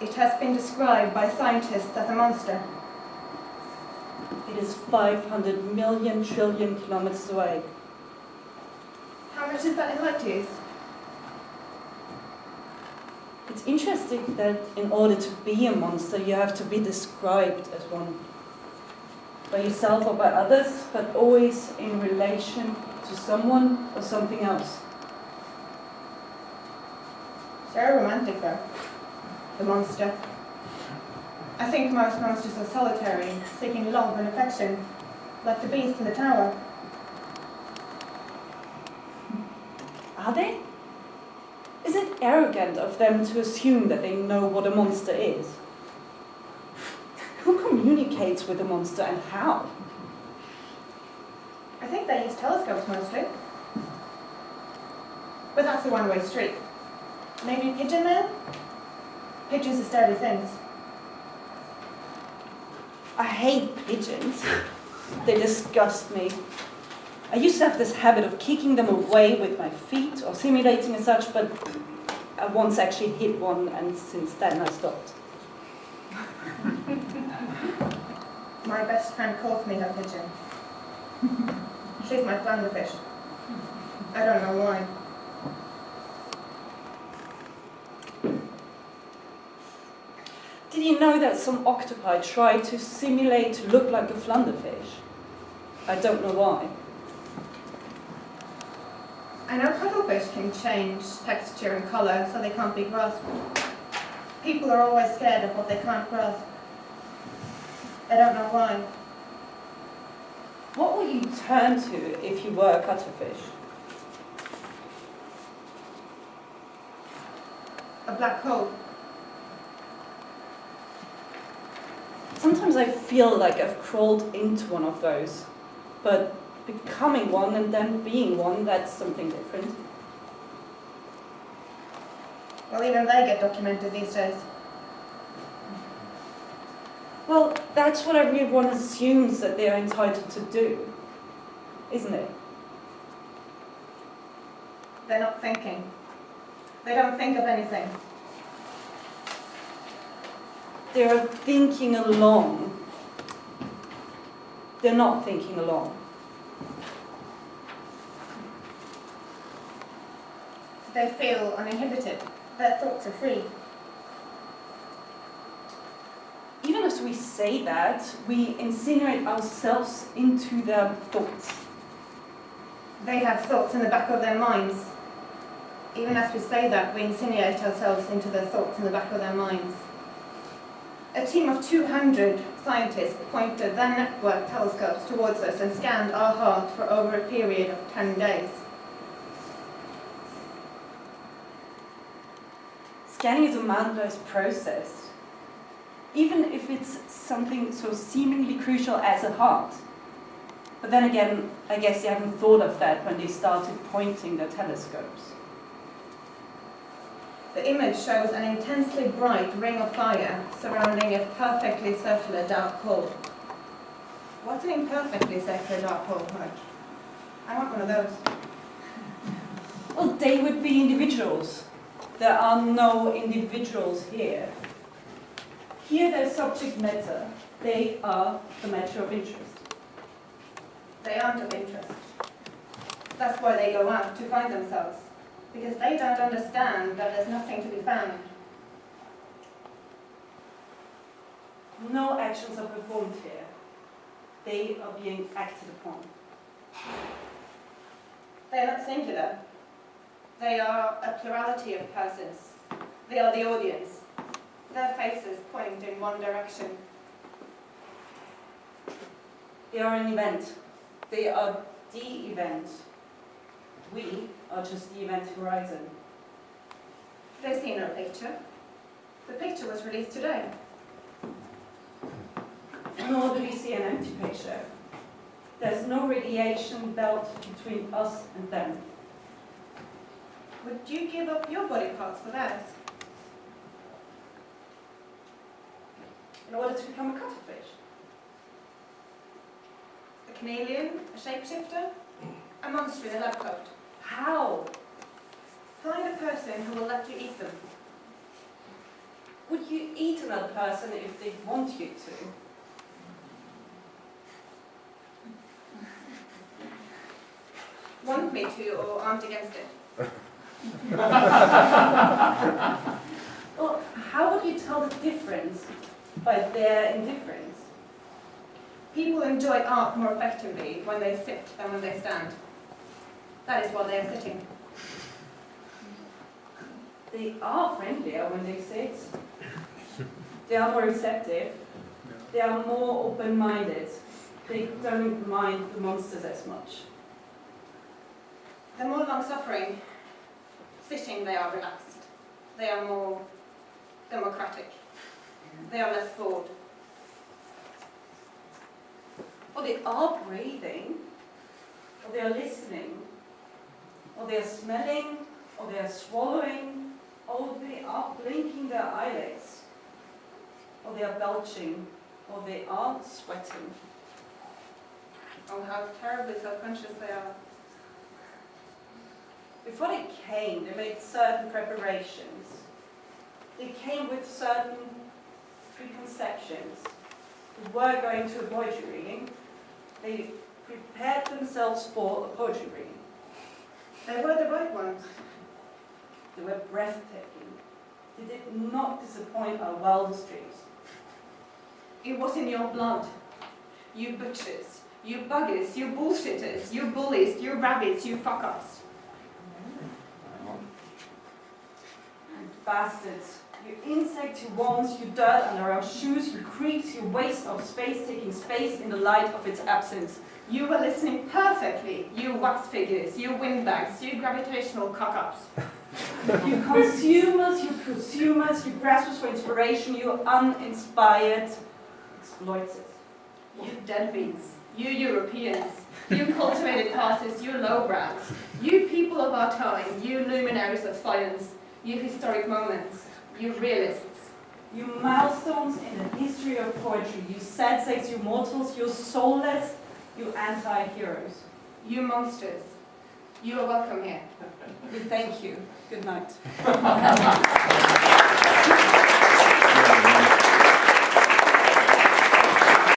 it has been described by scientists as a monster. It is 500 million trillion kilometers away. How much is that in light years? It's interesting that in order to be a monster, you have to be described as one. By yourself or by others, but always in relation to someone or something else. It's very romantic though, the monster. I think most monsters are solitary, seeking love and affection, like the beast in the tower. Are they? Is it arrogant of them to assume that they know what a monster is? Who communicates with a monster and how? I think they use telescopes mostly. But that's a one-way street. Maybe pigeon man? Pigeons are sturdy things. I hate pigeons. They disgust me. I used to have this habit of kicking them away with my feet or simulating as such, but I once actually hit one, and since then I stopped. My best friend calls me her pigeon. She's my flounder-fish. I don't know why. Did you know that some octopi try to simulate to look like a flounder-fish? I don't know why. I know cuttlefish can change texture and colour so they can't be grasped. People are always scared of what they can't grasp. I don't know why. What would you turn to if you were a cuttlefish? A black hole. Sometimes I feel like I've crawled into one of those, but becoming one and then being one, that's something different. Well, even they get documented these days. Well, that's what everyone assumes that they're entitled to do, isn't it? They're not thinking. They don't think of anything. They're thinking along. They're not thinking along. They feel uninhibited. Their thoughts are free. Even as we say that, we insinuate ourselves into their thoughts. They have thoughts in the back of their minds. Even as we say that, we insinuate ourselves into their thoughts in the back of their minds. A team of 200 scientists pointed their network telescopes towards us and scanned our heart for over a period of 10 days. Scanning is a mindless process, even if it's something so seemingly crucial as a heart. But then again, I guess they haven't thought of that when they started pointing their telescopes. The image shows an intensely bright ring of fire surrounding a perfectly circular dark hole. What's an imperfectly circular dark hole like? I want one of those. Well, they would be individuals. There are no individuals here. Here there's subject matter. They are the matter of interest. They aren't of interest. That's why they go out to find themselves. Because they don't understand that there's nothing to be found. No actions are performed here. They are being acted upon. They are not singular. They are a plurality of persons. They are the audience. Their faces point in one direction. They are an event. They are the event. We are just the event horizon. They see no picture. The picture was released today. Nor do we see an empty picture. There's no radiation belt between us and them. Would you give up your body parts for theirs? In order to become a cuttlefish? A chameleon? A shapeshifter? A monster in a lab coat? How? Find a person who will let you eat them. Would you eat another person if they want you to? Want me to or aren't against it? Well, how would you tell the difference by their indifference? People enjoy art more effectively when they sit than when they stand. That is why they are sitting. They are friendlier when they sit. They are more receptive. They are more open-minded. They don't mind the monsters as much. They're more long-suffering. Sitting, they are relaxed. They are more democratic. They are less bored. Or they are breathing, or they are listening, or they are smelling, or they are swallowing, or they are blinking their eyelids, or they are belching, or they are sweating. Oh, how terribly self-conscious they are. Before they came, they made certain preparations. They came with certain preconceptions. They were going to a poetry reading. They prepared themselves for a poetry reading. They were the right ones. They were breathtaking. They did not disappoint our wildest dreams. It was in your blood. You butchers, you buggers, you bullshitters, you bullies, you rabbits, you fuck-ups. Bastards. You insect, you worms, you dirt under our shoes, you creeps, you waste of space taking space in the light of its absence. You were listening perfectly, you wax figures, you windbags, you gravitational cock-ups. You consumers, you prosumers, you graspers for inspiration, you uninspired exploiters. You deadbeats, you Europeans, you cultivated classes, you lowbrows, you people of our time, you luminaries of science, you historic moments, you realists. You milestones in the history of poetry, you sad sacks, you mortals, you soulless, you anti-heroes. You monsters, you are welcome here. We thank you. Good night.